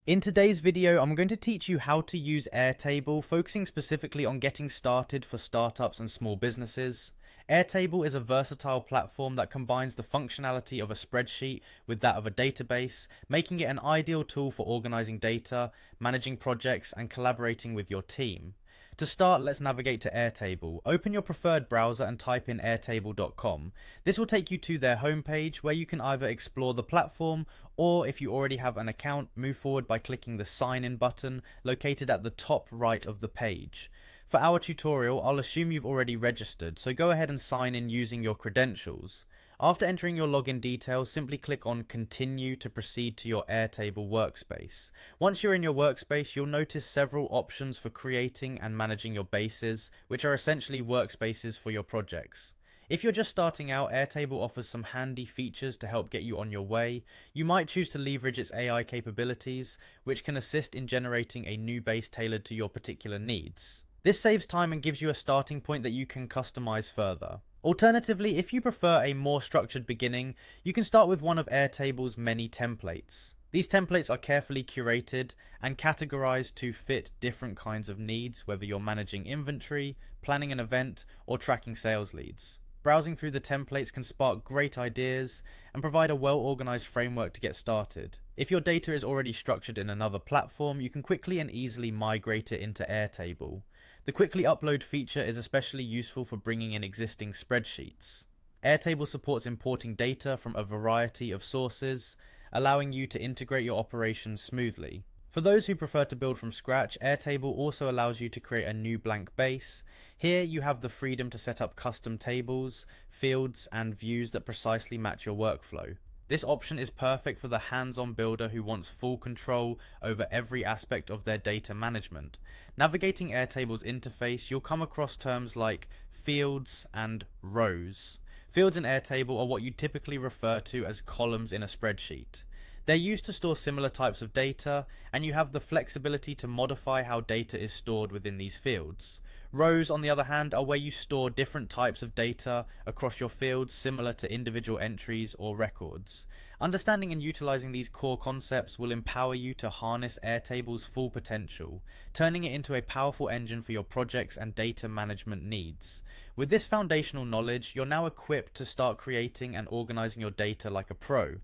In today's video, I'm going to teach you how to use Airtable, focusing specifically on getting started for startups and small businesses. Airtable is a versatile platform that combines the functionality of a spreadsheet with that of a database, making it an ideal tool for organizing data, managing projects, and collaborating with your team. To start, let's navigate to Airtable. Open your preferred browser and type in airtable.com. This will take you to their homepage where you can either explore the platform or, if you already have an account, move forward by clicking the sign in button located at the top right of the page. For our tutorial, I'll assume you've already registered, so go ahead and sign in using your credentials. After entering your login details, simply click on Continue to proceed to your Airtable workspace. Once you're in your workspace, you'll notice several options for creating and managing your bases, which are essentially workspaces for your projects. If you're just starting out, Airtable offers some handy features to help get you on your way. You might choose to leverage its AI capabilities, which can assist in generating a new base tailored to your particular needs. This saves time and gives you a starting point that you can customize further. Alternatively, if you prefer a more structured beginning, you can start with one of Airtable's many templates. These templates are carefully curated and categorized to fit different kinds of needs, whether you're managing inventory, planning an event, or tracking sales leads. Browsing through the templates can spark great ideas and provide a well-organized framework to get started. If your data is already structured in another platform, you can quickly and easily migrate it into Airtable. The quickly upload feature is especially useful for bringing in existing spreadsheets. Airtable supports importing data from a variety of sources, allowing you to integrate your operations smoothly. For those who prefer to build from scratch, Airtable also allows you to create a new blank base. Here you have the freedom to set up custom tables, fields, and views that precisely match your workflow. This option is perfect for the hands-on builder who wants full control over every aspect of their data management. Navigating Airtable's interface, you'll come across terms like fields and rows. Fields in Airtable are what you typically refer to as columns in a spreadsheet. They're used to store similar types of data, and you have the flexibility to modify how data is stored within these fields. Rows, on the other hand, are where you store different types of data across your fields, similar to individual entries or records. Understanding and utilizing these core concepts will empower you to harness Airtable's full potential, turning it into a powerful engine for your projects and data management needs. With this foundational knowledge, you're now equipped to start creating and organizing your data like a pro.